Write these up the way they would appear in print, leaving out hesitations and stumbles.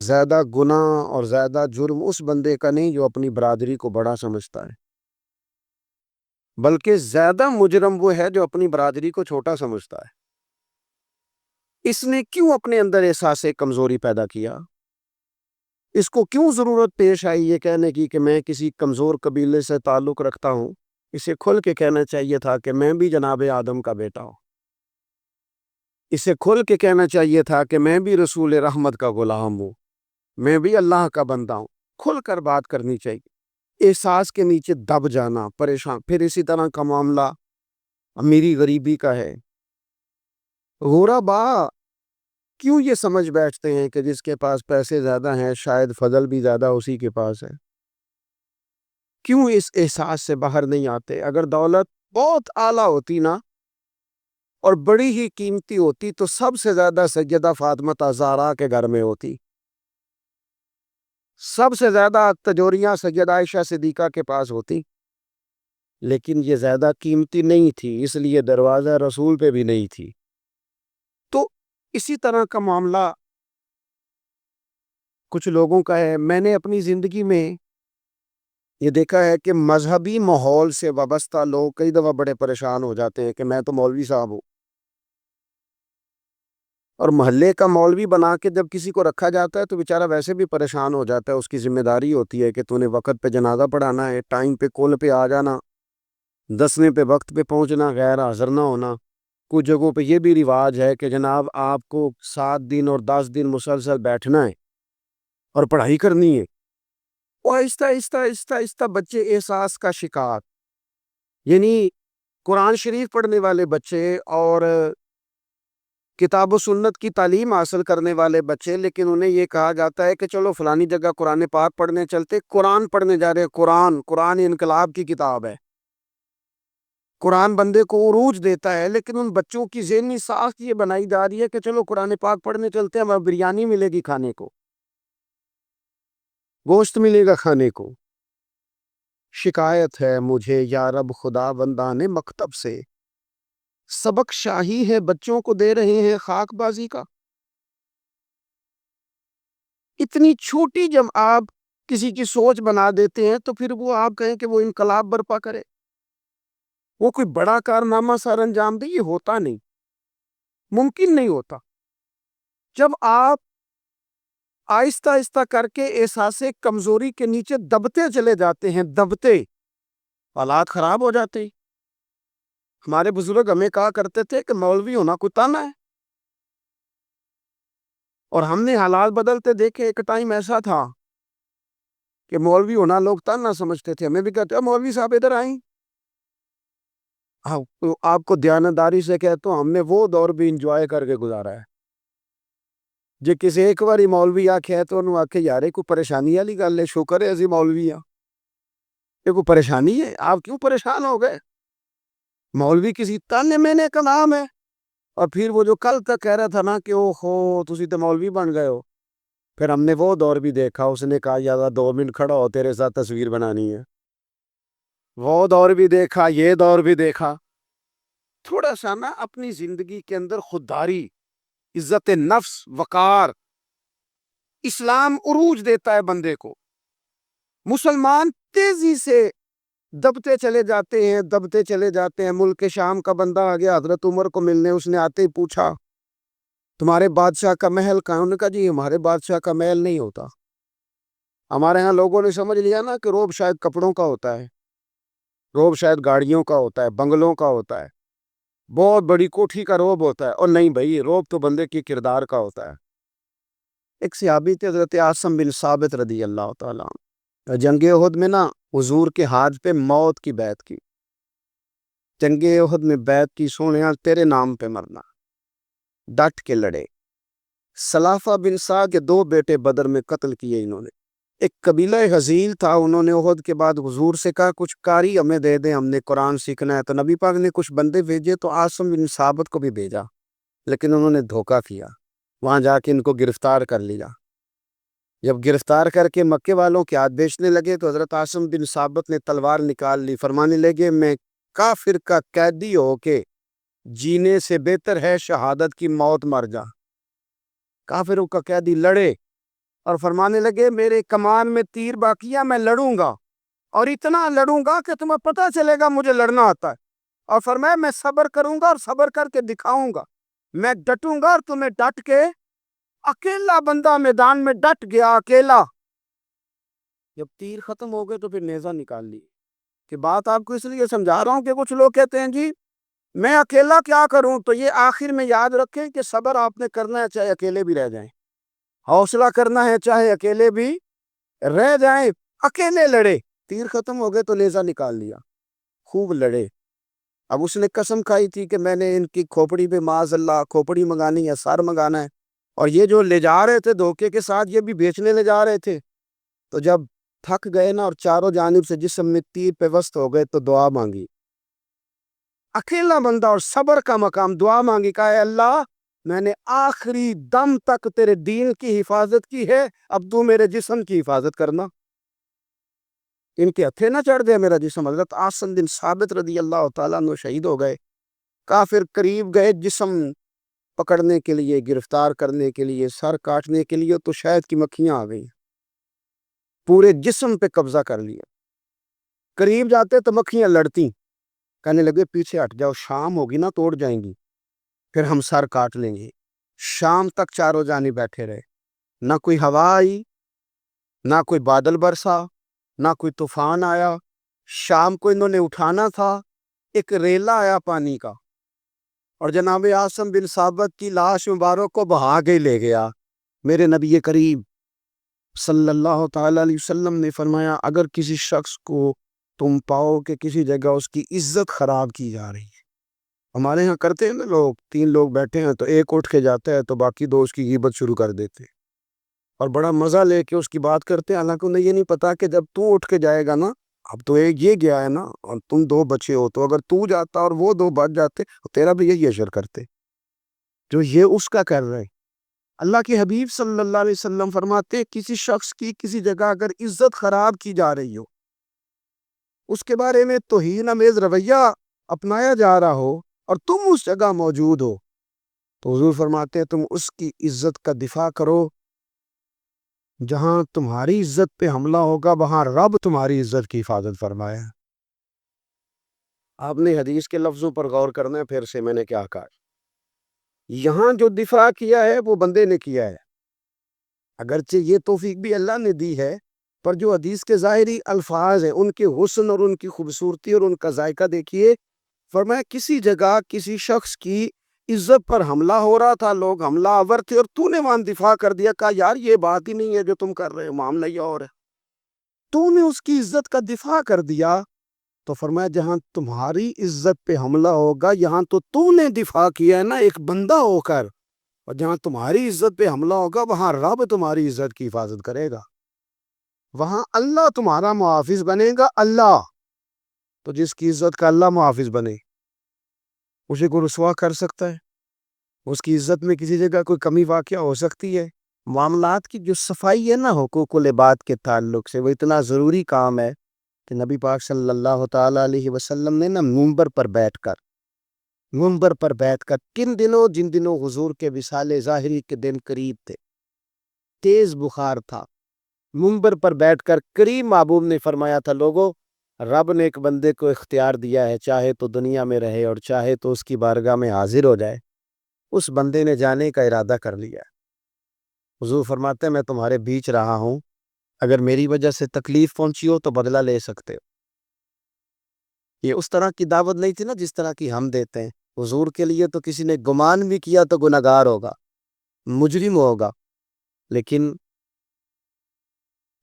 زیادہ گناہ اور زیادہ جرم اس بندے کا نہیں جو اپنی برادری کو بڑا سمجھتا ہے، بلکہ زیادہ مجرم وہ ہے جو اپنی برادری کو چھوٹا سمجھتا ہے۔ اس نے کیوں اپنے اندر احساس کمزوری پیدا کیا؟ اس کو کیوں ضرورت پیش آئی یہ کہنے کی کہ میں کسی کمزور قبیلے سے تعلق رکھتا ہوں؟ اسے کھل کے کہنا چاہیے تھا کہ میں بھی جناب آدم کا بیٹا ہوں۔ اسے کھل کے کہنا چاہیے تھا کہ میں بھی رسول رحمت کا غلام ہوں، میں بھی اللہ کا بندہ ہوں۔ کھل کر بات کرنی چاہیے۔ احساس کے نیچے دب جانا، پریشان۔ پھر اسی طرح کا معاملہ امیری غریبی کا ہے۔ غربا کیوں یہ سمجھ بیٹھتے ہیں کہ جس کے پاس پیسے زیادہ ہیں شاید فضل بھی زیادہ اسی کے پاس ہے؟ کیوں اس احساس سے باہر نہیں آتے؟ اگر دولت بہت اعلیٰ ہوتی نا اور بڑی ہی قیمتی ہوتی تو سب سے زیادہ سیدہ فاطمہ زہرا کے گھر میں ہوتی، سب سے زیادہ تجوریاں سیدہ عائشہ صدیقہ کے پاس ہوتی، لیکن یہ زیادہ قیمتی نہیں تھی، اس لیے دروازہ رسول پہ بھی نہیں تھی۔ تو اسی طرح کا معاملہ کچھ لوگوں کا ہے۔ میں نے اپنی زندگی میں یہ دیکھا ہے کہ مذہبی ماحول سے وابستہ لوگ کئی دفعہ بڑے پریشان ہو جاتے ہیں کہ میں تو مولوی صاحب ہوں، اور محلے کا مولوی بنا کے جب کسی کو رکھا جاتا ہے تو بیچارہ ویسے بھی پریشان ہو جاتا ہے۔ اس کی ذمہ داری ہوتی ہے کہ تو نے وقت پہ جنازہ پڑھانا ہے، ٹائم پہ کول پہ آ جانا، دسویں پہ وقت پہ پہنچنا، غیر حاضر نہ ہونا۔ کچھ جگہوں پہ یہ بھی رواج ہے کہ جناب آپ کو 7 دن اور 10 دن مسلسل بیٹھنا ہے اور پڑھائی کرنی ہے۔ اور آہستہ آہستہ آہستہ آہستہ بچے احساس کا شکار، یعنی قرآن شریف پڑھنے والے بچے اور کتاب و سنت کی تعلیم حاصل کرنے والے بچے، لیکن انہیں یہ کہا جاتا ہے کہ چلو فلانی جگہ قرآن پاک پڑھنے چلتے، قرآن پڑھنے جا رہے۔ قرآن انقلاب کی کتاب ہے، قرآن بندے کو عروج دیتا ہے، لیکن ان بچوں کی ذہنی ساخت یہ بنائی جا رہی ہے کہ چلو قرآن پاک پڑھنے چلتے ہیں، وہاں بریانی ملے گی کھانے کو، گوشت ملے گا کھانے کو۔ شکایت ہے مجھے یا رب خدا بندان مکتب سے، سبق شاہی ہے بچوں کو دے رہے ہیں خاک بازی کا۔ اتنی چھوٹی جب آپ کسی کی سوچ بنا دیتے ہیں تو پھر وہ آپ کہیں کہ وہ انقلاب برپا کرے، وہ کوئی بڑا کارنامہ سر انجام دے، یہ ہوتا نہیں، ممکن نہیں ہوتا۔ جب آپ آہستہ آہستہ کر کے احساس کمزوری کے نیچے دبتے چلے جاتے ہیں، دبتے، حالات خراب ہو جاتے ہیں۔ ہمارے بزرگ ہمیں کہا کرتے تھے کہ مولوی ہونا کوئی تانا ہے، اور ہم نے حالات بدلتے دیکھے۔ ایک ٹائم ایسا تھا کہ مولوی ہونا لوگ تانا سمجھتے تھے، ہمیں بھی کہتے ہیں مولوی صاحب ادھر آئیں۔ آپ کو دیانتداری سے کہتا ہوں ہم نے وہ دور بھی انجوائے کر کے گزارا ہے۔ جے کسی ایک باری مولوی آکھے تو انہوں آکھے یارے کوئی پریشانی والی گل ہے، شکر ہے اسی مولوی ہاں، یہ کوئی پریشانی ہے؟ آپ کیوں پریشان ہو گئے؟ مولوی کسی تانے مینے کا نام ہے۔ اور پھر وہ جو کل تک کہہ رہا تھا نا کہ او ہو تسی تو مولوی بن گئے ہو، پھر ہم نے وہ دور بھی دیکھا، اس نے کہا یار 2 منٹ کھڑا ہو تیرے ساتھ تصویر بنانی ہے۔ وہ دور بھی دیکھا، یہ دور بھی دیکھا۔ تھوڑا سا نا اپنی زندگی کے اندر خودداری، عزت نفس، وقار، اسلام عروج دیتا ہے بندے کو۔ مسلمان تیزی سے دبتے چلے جاتے ہیں، دبتے چلے جاتے ہیں۔ ملک شام کا بندہ آ گیا حضرت عمر کو ملنے، اس نے آتے ہی پوچھا تمہارے بادشاہ کا محل کہاں؟ انہوں نے کہا جی ہمارے بادشاہ کا محل نہیں ہوتا۔ ہمارے ہاں لوگوں نے سمجھ لیا نا کہ روب شاید کپڑوں کا ہوتا ہے، روب شاید گاڑیوں کا ہوتا ہے، بنگلوں کا ہوتا ہے، بہت بڑی کوٹھی کا روب ہوتا ہے۔ اور نہیں بھائی، روب تو بندے کی کردار کا ہوتا ہے۔ ایک صحابی تھے حضرت عاصم بن ثابت رضی اللہ تعالیٰ عنہ، جنگ احد میں نا حضور کے ہاتھ پہ موت کی بیعت کی، جنگ احد میں بیعت کی، سونیا تیرے نام پہ مرنا، ڈٹ کے لڑے۔ سلافہ بن سا کے 2 بیٹے بدر میں قتل کیے انہوں نے۔ ایک قبیلہ حزیل تھا، انہوں نے احد کے بعد حضور سے کہا کچھ قاری ہمیں دے دیں، ہم نے قرآن سیکھنا ہے۔ تو نبی پاک نے کچھ بندے بھیجے تو عاصم بن ثابت کو بھی بھیجا، لیکن انہوں نے دھوکہ کیا، وہاں جا کے ان کو گرفتار کر لیا۔ جب گرفتار کر کے مکے والوں کے ہاتھ بیچنے لگے تو حضرت عاصم بن ثابت نے تلوار نکال لی، فرمانے لگے میں کافر کا قیدی ہو کے جینے سے بہتر ہے شہادت کی موت مر جا۔ کافروں کا قیدی لڑے اور فرمانے لگے میرے کمان میں تیر باقی ہے، میں لڑوں گا اور اتنا لڑوں گا کہ تمہیں پتہ چلے گا مجھے لڑنا آتا ہے۔ اور فرمایا میں صبر کروں گا اور صبر کر کے دکھاؤں گا، میں ڈٹوں گا اور تمہیں ڈٹ کے، اکیلا بندہ میدان میں ڈٹ گیا اکیلا۔ جب تیر ختم ہو گئے تو پھر نیزہ نکال لی۔ کہ بات آپ کو اس لیے سمجھا رہا ہوں کہ کچھ لوگ کہتے ہیں جی میں اکیلا کیا کروں، تو یہ آخر میں یاد رکھیں کہ صبر آپ نے کرنا ہے چاہے اکیلے بھی رہ جائیں، حوصلہ کرنا ہے چاہے اکیلے بھی رہ جائیں۔ اکیلے لڑے، تیر ختم ہو گئے تو نیزہ نکال لیا، خوب لڑے۔ اب اس نے قسم کھائی تھی کہ میں نے ان کی کھوپڑی پہ معاذ اللہ کھوپڑی منگانی ہے، سر منگانا ہے، اور یہ جو لے جا رہے تھے دھوکے کے ساتھ یہ بھی بیچنے لے جا رہے تھے۔ تو جب تھک گئے نا اور چاروں جانب سے جسم میں تیر پیوست ہو گئے تو دعا مانگی، اکیلا بندہ اور صبر کا مقام، دعا مانگی، کہا اے اللہ میں نے آخری دم تک تیرے دین کی حفاظت کی ہے، اب تو میرے جسم کی حفاظت کرنا، ان کے ہتھے نہ چڑھ دے میرا جسم۔ حضرت عاصم بن ثابت رضی اللہ تعالیٰ عنہ شہید ہو گئے، کافر قریب گئے جسم پکڑنے کے لیے، گرفتار کرنے کے لیے، سر کاٹنے کے لیے، تو شہد کی مکھیاں آ گئی، پورے جسم پہ قبضہ کر لیا۔ قریب جاتے تو مکھیاں لڑتی، کہنے لگے پیچھے ہٹ جاؤ، شام ہوگی نا توڑ جائیں گی، پھر ہم سر کاٹ لیں گے۔ شام تک چاروں جانی بیٹھے رہے، نہ کوئی ہوا آئی، نہ کوئی بادل برسا، نہ کوئی طوفان آیا۔ شام کو انہوں نے اٹھانا تھا، ایک ریلا آیا پانی کا، اور جناب عاصم بن ثابت کی لاش مبارک کو بہا کے لے گیا۔ میرے نبی کریم صلی اللہ تعالی علیہ وسلم نے فرمایا اگر کسی شخص کو تم پاؤ کہ کسی جگہ اس کی عزت خراب کی جا رہی ہے، ہمارے ہاں کرتے ہیں نا لوگ، 3 لوگ بیٹھے ہیں تو ایک اٹھ کے جاتا ہے تو باقی 2 اس کی غیبت شروع کر دیتے ہیں اور بڑا مزہ لے کے اس کی بات کرتے ہیں، حالانکہ انہیں یہ نہیں پتا کہ جب تو اٹھ کے جائے گا نا، اب تو ایک یہ گیا ہے نا اور تم 2 بچے ہو، تو اگر تو جاتا اور وہ 2 بچ جاتے تو تیرا بھی یہی اشر کرتے جو یہ اس کا کر رہے۔ اللہ کے حبیب صلی اللہ علیہ وسلم فرماتے کسی شخص کی کسی جگہ اگر عزت خراب کی جا رہی ہو، اس کے بارے میں توہین آمیز رویہ اپنایا جا رہا ہو اور تم اس جگہ موجود ہو، تو حضور فرماتے ہیں تم اس کی عزت کا دفاع کرو، جہاں تمہاری عزت پہ حملہ ہوگا وہاں رب تمہاری عزت کی حفاظت فرمایا۔ آپ نے حدیث کے لفظوں پر غور کرنا ہے، پھر سے میں نے کیا کہا، یہاں جو دفاع کیا ہے وہ بندے نے کیا ہے، اگرچہ یہ توفیق بھی اللہ نے دی ہے، پر جو حدیث کے ظاہری الفاظ ہیں ان کے حسن اور ان کی خوبصورتی اور ان کا ذائقہ دیکھیے۔ فرمایا کسی جگہ کسی شخص کی عزت پر حملہ ہو رہا تھا، لوگ حملہ آور تھے اور تو نے وہاں دفاع کر دیا، کہا یار یہ بات ہی نہیں ہے جو تم کر رہے ہو، معاملہ یہ اور ہے، تو نے اس کی عزت کا دفاع کر دیا۔ تو فرمایا جہاں تمہاری عزت پہ حملہ ہوگا یہاں تو نے دفاع کیا ہے نا ایک بندہ ہو کر، اور جہاں تمہاری عزت پہ حملہ ہوگا وہاں رب تمہاری عزت کی حفاظت کرے گا، وہاں اللہ تمہارا محافظ بنے گا۔ اللہ تو جس کی عزت کا اللہ محافظ بنے اسے کوئی رسوا کر سکتا ہے؟ اس کی عزت میں کسی جگہ کوئی کمی واقع ہو سکتی ہے؟ معاملات کی جو صفائی ہے نا حقوق العباد کے تعلق سے، وہ اتنا ضروری کام ہے کہ نبی پاک صلی اللہ تعالی علیہ وسلم نے نا منبر پر بیٹھ کر کن دنوں، جن دنوں حضور کے وصال ظاہری کے دن قریب تھے، تیز بخار تھا، منبر پر بیٹھ کر کریم محبوب نے فرمایا تھا لوگوں، رب نے ایک بندے کو اختیار دیا ہے، چاہے تو دنیا میں رہے اور چاہے تو اس کی بارگاہ میں حاضر ہو جائے، اس بندے نے جانے کا ارادہ کر لیا۔ حضور فرماتے ہیں میں تمہارے بیچ رہا ہوں، اگر میری وجہ سے تکلیف پہنچی ہو تو بدلہ لے سکتے ہو۔ یہ اس طرح کی دعوت نہیں تھی نا جس طرح کی ہم دیتے ہیں، حضور کے لیے تو کسی نے گمان بھی کیا تو گناہگار ہوگا، مجرم ہوگا، لیکن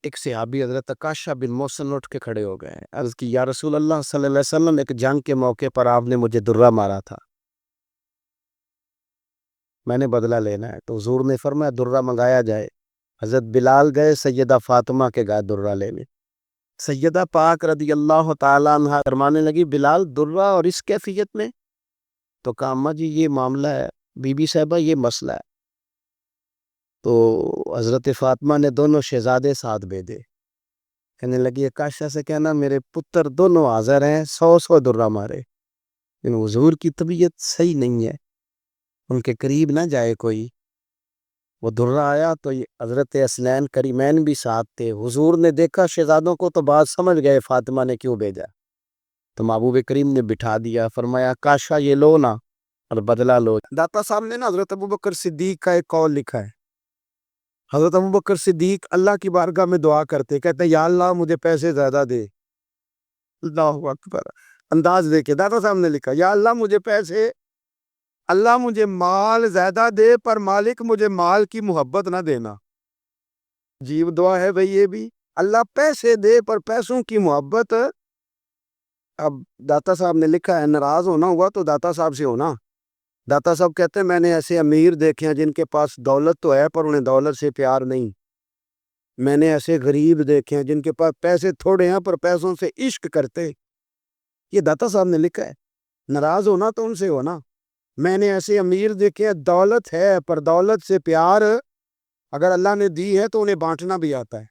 ایک صحابی حضرت عکاشہ بن محصن اٹھ کے کھڑے ہو گئے، عرض کی یا رسول اللہ صلی اللہ علیہ وسلم، ایک جنگ کے موقع پر آپ نے مجھے درہ مارا تھا، میں نے بدلہ لینا ہے۔ تو حضور نے فرمایا درہ منگایا جائے۔ حضرت بلال گئے سیدہ فاطمہ کے گائے درہ لینے، سیدہ پاک رضی اللہ تعالیٰ عنہ فرمانے لگی بلال درہ اور اس کیفیت میں؟ تو کہا اماں جی یہ معاملہ ہے، بی بی صاحبہ یہ مسئلہ ہے۔ تو حضرت فاطمہ نے دونوں شہزادے ساتھ بھیجے، کہنے لگی عکاشہ سے کہنا میرے پتر دونوں حاضر ہیں، 100 درہ مارے، لیکن حضور کی طبیعت صحیح نہیں ہے، ان کے قریب نہ جائے کوئی، وہ درہ آیا تو یہ حضرت اسلین کریمین بھی ساتھ تھے. حضور نے دیکھا شہزادوں کو تو بات سمجھ گئے فاطمہ نے کیوں بھیجا. تو محبوب کریم نے بٹھا دیا, فرمایا کاشا یہ لو نا اور بدلہ لو. داتا صاحب نے نا حضرت ابوبکر صدیق کا ایک قول لکھا ہے. حضرت ابوبکر صدیق اللہ کی بارگاہ میں دعا کرتے, کہتے ہیں یا اللہ مجھے پیسے زیادہ دے. اللہ اکبر, انداز دیکھے داتا صاحب نے لکھا یا اللہ مجھے پیسے, اللہ مجھے مال زیادہ دے پر مالک مجھے مال کی محبت نہ دینا. عجیب دعا ہے بھئی یہ بھی, اللہ پیسے دے پر پیسوں کی محبت. اب داتا صاحب نے لکھا ہے ناراض ہونا ہوا تو داتا صاحب سے ہونا. داتا صاحب کہتے ہیں میں نے ایسے امیر دیکھے ہیں جن کے پاس دولت تو ہے پر انہیں دولت سے پیار نہیں. میں نے ایسے غریب دیکھے ہیں جن کے پاس پیسے تھوڑے ہیں پر پیسوں سے عشق کرتے. یہ داتا صاحب نے لکھا ہے. ناراض ہونا تو ان سے ہونا. میں نے ایسے امیر دیکھے ہیں دولت ہے پر دولت سے پیار اگر اللہ نے دی ہے تو انہیں بانٹنا بھی آتا ہے,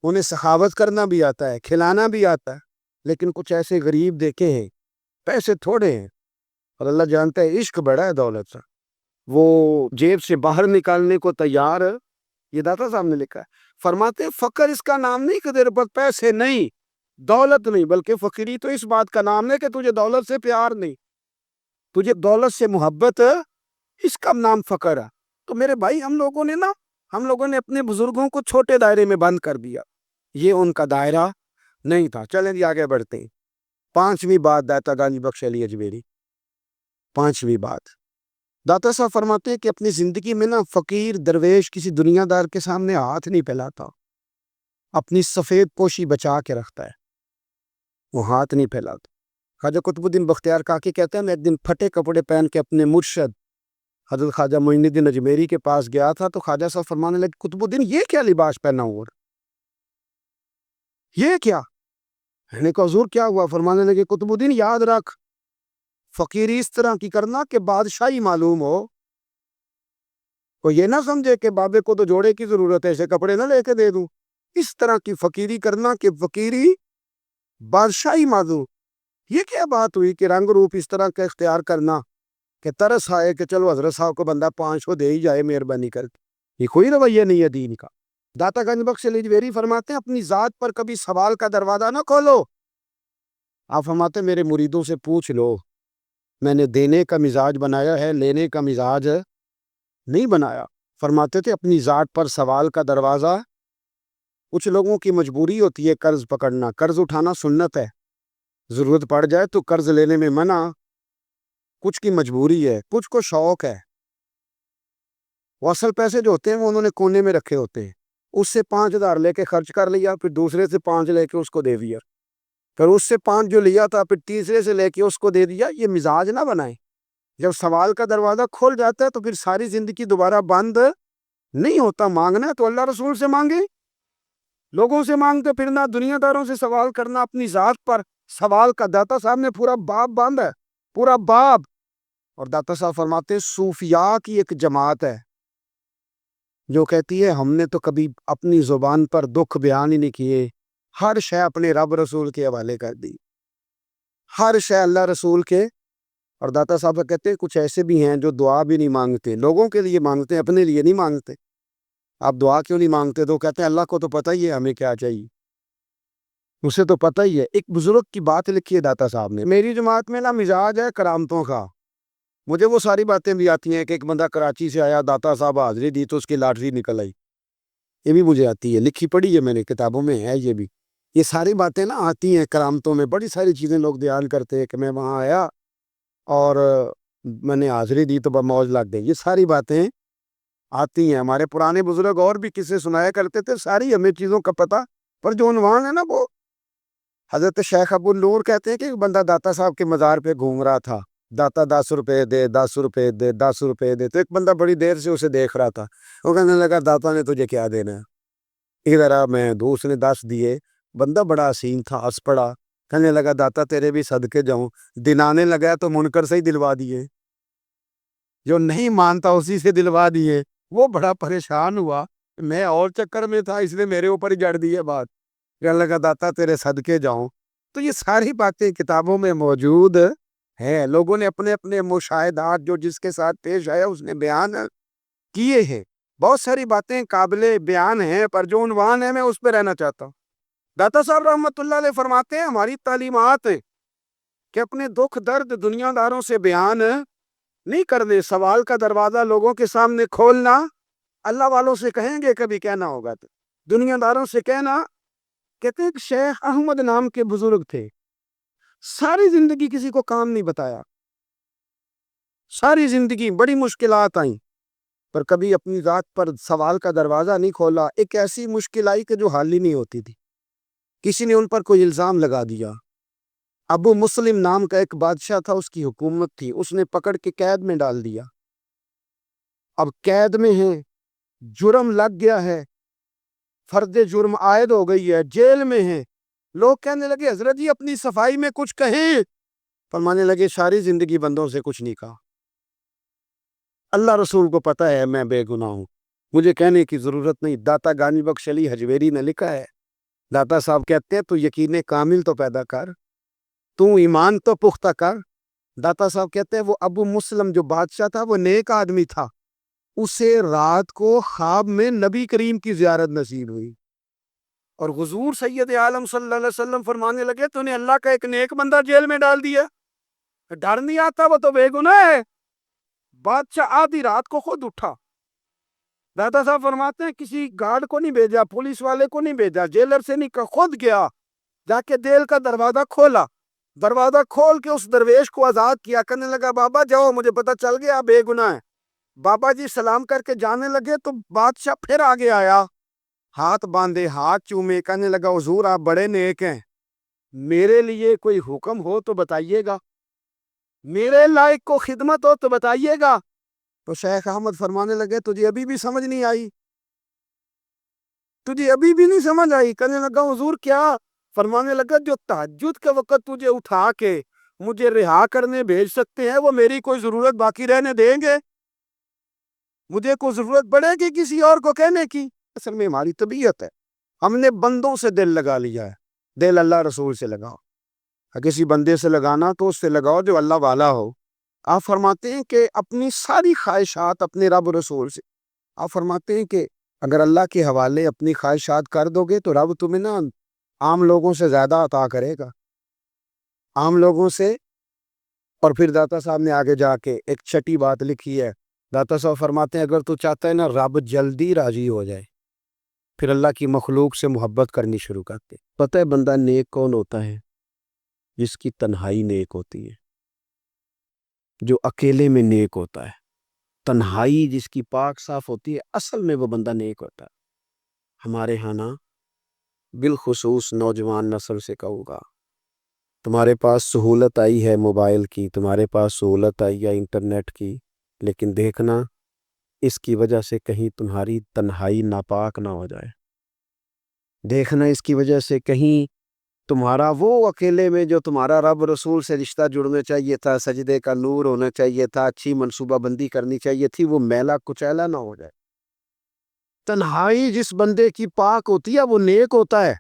انہیں سخاوت کرنا بھی آتا ہے, کھلانا بھی آتا ہے. لیکن کچھ ایسے غریب دیکھے ہیں پیسے تھوڑے ہیں اور اللہ جانتا ہے عشق بڑا ہے دولت سے, وہ جیب سے باہر نکالنے کو تیار. یہ داتا صاحب نے لکھا ہے. فرماتے ہیں فقر اس کا نام نہیں کہ تیرے پاس پیسے نہیں, دولت نہیں, بلکہ فقیری تو اس بات کا نام ہے کہ تجھے دولت سے پیار نہیں, تجھے دولت سے محبت, اس کا نام فقر ہے. تو میرے بھائی ہم لوگوں نے اپنے بزرگوں کو چھوٹے دائرے میں بند کر دیا. یہ ان کا دائرہ نہیں تھا. چلیں جی آگے بڑھتے ہیں. 5ویں بات داتا گنج بخش علی اجمیری. 5ویں بات داتا صاحب فرماتے ہیں کہ اپنی زندگی میں نا فقیر درویش کسی دنیا دار کے سامنے ہاتھ نہیں پھیلاتا, اپنی سفید پوشی بچا کے رکھتا ہے, وہ ہاتھ نہیں پھیلاتا. خواجہ قطب الدین بختیار کاکی کہتے ہیں میں ایک دن پھٹے کپڑے پہن کے اپنے مرشد حضرت خواجہ معین الدین اجمیری کے پاس گیا تھا تو خواجہ صاحب فرمانے لگے قطب الدین یہ کیا لباس پہنا ہوا, یہ کیا؟ میں نے کہا حضور کیا ہوا؟ فرمانے لگے قطب الدین یاد رکھ فقیری اس طرح کی کرنا کہ بادشاہی معلوم ہو, کوئی یہ نہ سمجھے کہ بابے کو تو جوڑے کی ضرورت ہے ایسے کپڑے نہ لے کے دے دوں. اس طرح کی فقیری کرنا کہ فقیری بادشاہی معلوم. یہ کیا بات ہوئی کہ رنگ روپ اس طرح کا اختیار کرنا کہ ترس آئے کہ چلو حضرت صاحب کو بندہ 500 دے ہی جائے مہربانی کر کے. یہ کوئی رویہ نہیں ہے دین کا. داتا گنج بخش علی اجمیری فرماتے ہیں اپنی ذات پر کبھی سوال کا دروازہ نہ کھولو. آپ فرماتے میرے مریدوں سے پوچھ لو, میں نے دینے کا مزاج بنایا ہے, لینے کا مزاج نہیں بنایا. فرماتے تھے اپنی ذات پر سوال کا دروازہ, کچھ لوگوں کی مجبوری ہوتی ہے قرض پکڑنا, قرض اٹھانا سنت ہے, ضرورت پڑ جائے تو قرض لینے میں منع, کچھ کی مجبوری ہے, کچھ کو شوق ہے. وہ اصل پیسے جو ہوتے ہیں وہ انہوں نے کونے میں رکھے ہوتے ہیں, اس سے 5,000 لے کے خرچ کر لیا, پھر دوسرے سے 5 لے کے اس کو دے دیا, پھر اس سے 5 جو لیا تھا پھر تیسرے سے لے کے اس کو دے دیا. یہ مزاج نہ بنائیں. جب سوال کا دروازہ کھول جاتا ہے تو پھر ساری زندگی دوبارہ بند نہیں ہوتا. مانگنا ہے تو اللہ رسول سے مانگے, لوگوں سے مانگتے پھرنا, دنیا داروں سے سوال کرنا, اپنی ذات پر سوال کا. داتا صاحب نے پورا باب باندھا ہے, پورا باب. اور داتا صاحب فرماتے ہیں صوفیاء کی ایک جماعت ہے جو کہتی ہے ہم نے تو کبھی اپنی زبان پر دکھ بیان ہی نہیں کیے, ہر شے اپنے رب رسول کے حوالے کر دی, ہر شے اللہ رسول کے. اور داتا صاحب کہتے ہیں کچھ ایسے بھی ہیں جو دعا بھی نہیں مانگتے, لوگوں کے لیے مانگتے ہیں, اپنے لیے نہیں مانگتے. آپ دعا کیوں نہیں مانگتے؟ تو کہتے ہیں اللہ کو تو پتہ ہی ہے ہمیں کیا چاہیے, اسے تو پتہ ہی ہے. ایک بزرگ کی بات لکھی ہے داتا صاحب نے, میری جماعت میں نا مزاج ہے کرامتوں کا. مجھے وہ ساری باتیں بھی آتی ہیں کہ ایک بندہ کراچی سے آیا, داتا صاحب حاضری دی تو اس کی لاٹری نکل آئی, یہ بھی مجھے آتی ہے, لکھی پڑھی ہے میں نے, کتابوں میں ہے یہ بھی. یہ ساری باتیں نا آتی ہیں کرامتوں میں, بڑی ساری چیزیں لوگ بیان کرتے ہیں کہ میں وہاں آیا اور میں نے حاضری دی تو موج لگ گئی. یہ ساری باتیں آتی ہیں. ہمارے پرانے بزرگ اور بھی قصے سنایا کرتے تھے, ساری ہمیں چیزوں کا پتہ, پر جو عنوان ہے نا وہ حضرت شیخ ابو النور کہتے ہیں کہ ایک بندہ داتا صاحب کے مزار پہ گھوم رہا تھا, داتا 10 روپے دے, 10 روپے دے, 10 روپے دے. تو ایک بندہ بڑی دیر سے اسے دیکھ رہا تھا, وہ کہنے لگا داتا نے تجھے کیا دینا ہے؟ ادھر آ. میں دوست نے 10 دیے. بندہ بڑا حسین تھا, ہنس پڑا, کہنے لگا داتا تیرے بھی صدقے جاؤں. دلانے لگا تو منکر سے ہی دلوا دیے, جو نہیں مانتا اسی سے دلوا دیے. وہ بڑا پریشان ہوا, میں اور چکر میں تھا اس نے میرے اوپر ہی جڑ دی ہے بات. کہنے لگا داتا تیرے صدقے جاؤں. تو یہ ساری باتیں کتابوں میں موجود ہے, لوگوں نے اپنے اپنے مشاہدات جو جس کے ساتھ پیش آیا اس نے بیان کیے ہیں. بہت ساری باتیں قابل بیان ہیں، پر جو عنوان ہے میں اس پہ رہنا چاہتا ہوں۔ داتا صاحب رحمۃ اللہ علیہ فرماتے ہیں ہماری تعلیمات کہ اپنے دکھ درد دنیا داروں سے بیان نہیں کرنے، سوال کا دروازہ لوگوں کے سامنے کھولنا اللہ والوں سے کہیں گے کبھی کہنا ہوگا تو دنیا داروں سے کہنا۔ کہتے ہیں کہ شیخ احمد نام کے بزرگ تھے، ساری زندگی کسی کو کام نہیں بتایا، ساری زندگی بڑی مشکلات آئیں پر کبھی اپنی ذات پر سوال کا دروازہ نہیں کھولا۔ ایک ایسی مشکل آئی کہ جو حل ہی نہیں ہوتی تھی، کسی نے ان پر کوئی الزام لگا دیا۔ ابو مسلم نام کا ایک بادشاہ تھا، اس کی حکومت تھی، اس نے پکڑ کے قید میں ڈال دیا۔ اب قید میں ہیں، جرم لگ گیا ہے، فرد جرم عائد ہو گئی ہے، جیل میں ہیں۔ لوگ کہنے لگے حضرت جی اپنی صفائی میں کچھ کہیں، فرمانے لگے ساری زندگی بندوں سے کچھ نہیں کہا، اللہ رسول کو پتہ ہے میں بے گناہ ہوں، مجھے کہنے کی ضرورت نہیں۔ داتا گانی بخش علی حجویری نے لکھا ہے، داتا صاحب کہتے ہیں تو یقین کامل تو پیدا کر، تو ایمان تو پختہ کر۔ داتا صاحب کہتے ہیں وہ ابو مسلم جو بادشاہ تھا وہ نیک آدمی تھا، اسے رات کو خواب میں نبی کریم کی زیارت نصیب ہوئی، اور حضور سید عالم صلی اللہ علیہ وسلم فرمانے لگے تو نے اللہ کا ایک نیک بندہ جیل میں ڈال دیا، ڈر نہیں آتا، وہ تو بے گناہ ہے۔ بادشاہ آدھی رات کو خود اٹھا، داتا صاحب فرماتے ہیں کسی گارڈ کو نہیں بھیجا، پولیس والے کو نہیں بھیجا، جیلر سے نہیں کہا، خود گیا، جا کے جیل کا دروازہ کھولا، دروازہ کھول کے اس درویش کو آزاد کیا، کہنے لگا بابا جاؤ مجھے پتہ چل گیا آپ بے گناہ ہے۔ بابا جی سلام کر کے جانے لگے تو بادشاہ پھر آگے آیا، ہاتھ باندھے، ہاتھ چومے، کہنے لگا حضور آپ بڑے نیک ہیں، میرے لیے کوئی حکم ہو تو بتائیے گا، میرے لائق کو خدمت ہو تو بتائیے گا۔ تو شیخ احمد فرمانے لگے تجھے ابھی بھی سمجھ نہیں آئی، تجھے ابھی بھی نہیں سمجھ آئی؟ کہنے لگا حضور کیا؟ فرمانے لگا جو تہجد کے وقت تجھے اٹھا کے مجھے رہا کرنے بھیج سکتے ہیں وہ میری کوئی ضرورت باقی رہنے دیں گے؟ مجھے کوئی ضرورت پڑے گی کسی اور کو کہنے کی؟ اصل میں ہماری طبیعت ہے، ہم نے بندوں سے دل لگا لیا ہے، دل اللہ رسول سے لگاؤ، کسی بندے سے لگانا تو اس سے لگاؤ جو اللہ والا ہو۔ آپ فرماتے ہیں کہ اپنی ساری خواہشات اپنے رب رسول سے، آپ فرماتے ہیں کہ اگر اللہ کے حوالے اپنی خواہشات کر دو گے تو رب تمہیں نا عام لوگوں سے زیادہ عطا کرے گا، عام لوگوں سے۔ اور پھر داتا صاحب نے آگے جا کے ایک چھٹی بات لکھی ہے، داتا صاحب فرماتے ہیں اگر تو چاہتا ہے نا رب جلدی راضی ہو جائے، پھر اللہ کی مخلوق سے محبت کرنی شروع کرتے۔ پتہ ہے بندہ نیک کون ہوتا ہے؟ جس کی تنہائی نیک ہوتی ہے، جو اکیلے میں نیک ہوتا ہے، تنہائی جس کی پاک صاف ہوتی ہے، اصل میں وہ بندہ نیک ہوتا ہے۔ ہمارے ہاں نا بالخصوص نوجوان نسل سے کہوں گا، تمہارے پاس سہولت آئی ہے موبائل کی، تمہارے پاس سہولت آئی ہے انٹرنیٹ کی، لیکن دیکھنا اس کی وجہ سے کہیں تمہاری تنہائی ناپاک نہ ہو جائے، دیکھنا اس کی وجہ سے کہیں تمہارا وہ اکیلے میں جو تمہارا رب رسول سے رشتہ جڑنا چاہیے تھا، سجدے کا نور ہونا چاہیے تھا، اچھی منصوبہ بندی کرنی چاہیے تھی، وہ میلا کچیلا نہ ہو جائے۔ تنہائی جس بندے کی پاک ہوتی ہے وہ نیک ہوتا ہے۔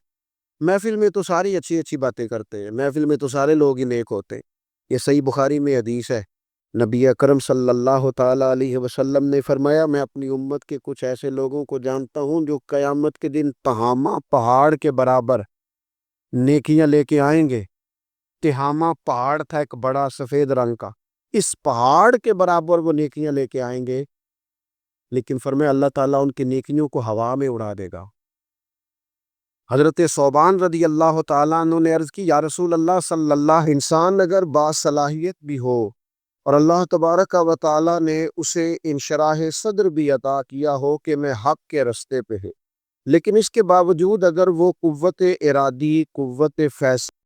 محفل میں تو ساری اچھی اچھی باتیں کرتے ہیں، محفل میں تو سارے لوگ ہی نیک ہوتے ہیں۔ یہ صحیح بخاری میں حدیث ہے، نبی اکرم صلی اللہ تعالی علیہ وسلم نے فرمایا میں اپنی امت کے کچھ ایسے لوگوں کو جانتا ہوں جو قیامت کے دن تہامہ پہاڑ کے برابر نیکیاں لے کے آئیں گے۔ تہامہ پہاڑ تھا ایک بڑا سفید رنگ کا، اس پہاڑ کے برابر وہ نیکیاں لے کے آئیں گے، لیکن فرمایا اللہ تعالیٰ ان کی نیکیوں کو ہوا میں اڑا دے گا۔ حضرت ثوبان رضی اللہ تعالیٰ عنہ نے عرض کی یا رسول اللہ صلی اللہ، انسان اگر باصلاحیت بھی ہو اور اللہ تبارک و تعالیٰ نے اسے انشراح صدر بھی عطا کیا ہو کہ میں حق کے رستے پہ ہے، لیکن اس کے باوجود اگر وہ قوت ارادی، قوت فیصلہ